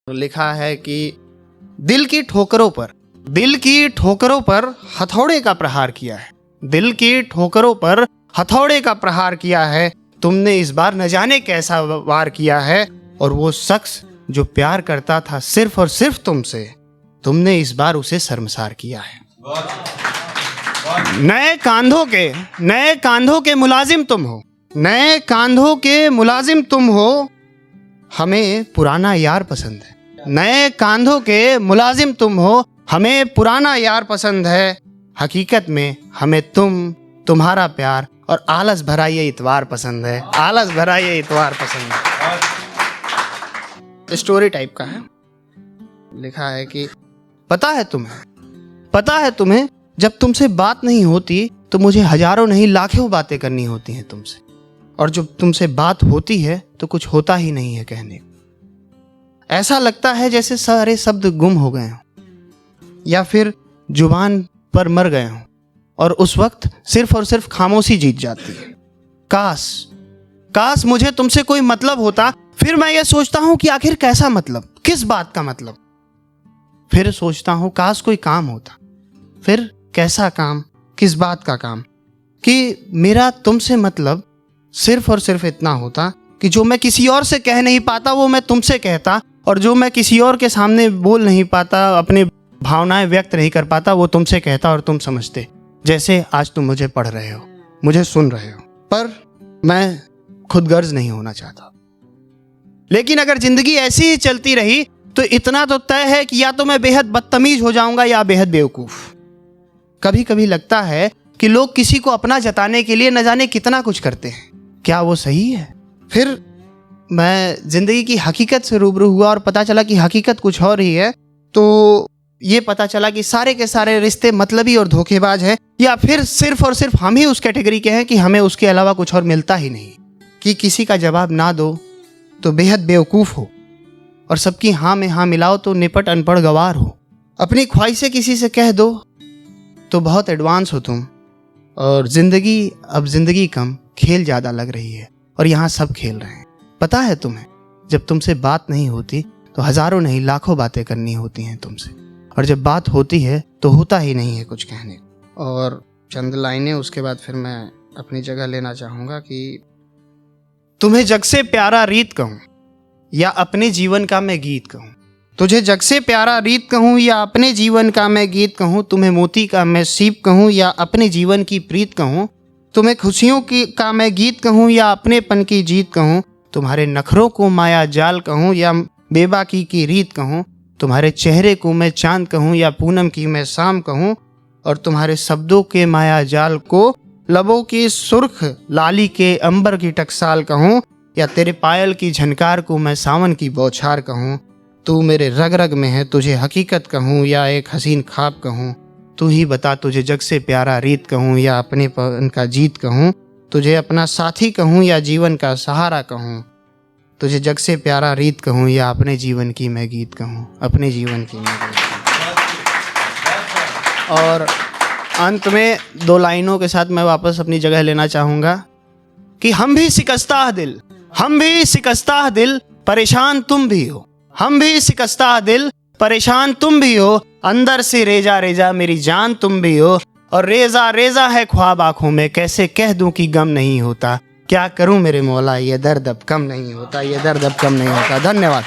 लिखा है कि दिल की ठोकरों पर हथौड़े का प्रहार किया है। दिल की ठोकरों पर हथौड़े का प्रहार किया है। तुमने इस बार न जाने कैसा वार किया है, और वो शख्स जो प्यार करता था सिर्फ और सिर्फ तुमसे, तुमने इस बार उसे शर्मसार किया है। नए कांधों के मुलाजिम तुम हो, नए कांधों के मुलाजिम तुम हो, हमें पुराना यार पसंद है। नए कांधों के मुलाजिम तुम हो, हमें पुराना यार पसंद है। हकीकत में हमें तुम्हारा प्यार और आलस भरा ये इतवार पसंद है। आलस भरा ये इतवार पसंद है। स्टोरी टाइप का है। लिखा है कि पता है तुम्हें जब तुमसे बात नहीं होती तो मुझे हजारों नहीं लाखों बातें करनी होती हैं तुमसे, और जब तुमसे बात होती है तो कुछ होता ही नहीं है कहने को। ऐसा लगता है जैसे सारे शब्द गुम हो गए हों या फिर जुबान पर मर गए हों, और उस वक्त सिर्फ और सिर्फ खामोशी जीत जाती है। काश मुझे तुमसे कोई मतलब होता। फिर मैं ये सोचता हूं कि आखिर कैसा मतलब, किस बात का मतलब। फिर सोचता हूं काश कोई काम होता। फिर कैसा काम, किस बात का काम, कि मेरा तुमसे मतलब सिर्फ और सिर्फ इतना होता कि जो मैं किसी और से कह नहीं पाता वो मैं तुमसे कहता, और जो मैं किसी और के सामने बोल नहीं पाता, अपनी भावनाएं व्यक्त नहीं कर पाता, वो तुमसे कहता और तुम समझते। जैसे आज तुम मुझे पढ़ रहे हो, मुझे सुन रहे हो, पर मैं खुदगर्ज नहीं होना चाहता। लेकिन अगर जिंदगी ऐसी ही चलती रही तो इतना तो तय है कि या तो मैं बेहद बदतमीज हो जाऊंगा या बेहद बेवकूफ। कभी कभी लगता है कि लोग किसी को अपना जताने के लिए न जाने कितना कुछ करते हैं। क्या वो सही है? फिर मैं जिंदगी की हकीकत से रूबरू हुआ और पता चला कि हकीकत कुछ और ही है। तो ये पता चला कि सारे के सारे रिश्ते मतलबी और धोखेबाज हैं, या फिर सिर्फ और सिर्फ हम ही उस कैटेगरी के हैं कि हमें उसके अलावा कुछ और मिलता ही नहीं। कि किसी का जवाब ना दो तो बेहद बेवकूफ़ हो, और सबकी हाँ में हाँ मिलाओ तो निपट अनपढ़ गवार हो। अपनी ख्वाहिशें किसी से कह दो तो बहुत एडवांस हो तुम। और जिंदगी कम, खेल ज़्यादा लग रही है, और यहाँ सब खेल रहे हैं। पता है तुम्हें जब तुमसे बात नहीं होती तो हजारों नहीं लाखों बातें करनी होती हैं तुमसे, और जब बात होती है तो होता ही नहीं है कुछ कहने। और चंद लाइनें उसके बाद फिर मैं अपनी जगह लेना चाहूँगा कि तुम्हें जग से प्यारा रीत कहूँ या अपने जीवन का मैं गीत कहूँ। तुझे जग से प्यारा रीत कहूँ या अपने जीवन का मैं गीत कहूँ। तुम्हें मोती का मैं सीप कहूँ या अपने जीवन की प्रीत कहूँ। तुम्हें खुशियों का मैं गीत कहूँ या अपनेपन की जीत कहूँ। तुम्हारे नखरों को माया जाल कहूँ या बेबाकी की रीत कहूँ। तुम्हारे चेहरे को मैं चांद कहूँ या पूनम की मैं शाम कहूँ। और तुम्हारे शब्दों के माया जाल को लबों की सुर्ख लाली के अंबर की टकसाल कहूँ, या तेरे पायल की झनकार को मैं सावन की बौछार कहूँ। तू मेरे रग रग में है, तुझे हकीकत कहूँ या एक हसीन ख्वाब कहूँ। तू ही बता तुझे जग से प्यारा रीत कहूँ या अपनेपन का जीत कहूँ। तुझे अपना साथी कहूँ या जीवन का सहारा कहूँ। तुझे जग से प्यारा रीत कहूँ या अपने जीवन की मैं गीत कहूँ। अपने जीवन की मैं गीत कहूँ। और अंत में 2 लाइनों के साथ मैं वापस अपनी जगह लेना चाहूँगा कि हम भी शिकस्ता दिल परेशान तुम भी हो। हम भी शिकस्ता दिल परेशान तुम भी हो। अंदर से रेजा रेजा मेरी जान तुम भी हो। और रेजा रेजा है ख्वाब आंखों में, कैसे कह दूं कि गम नहीं होता। क्या करूं मेरे मौला, ये दर्द अब कम नहीं होता, ये दर्द अब कम नहीं होता। धन्यवाद।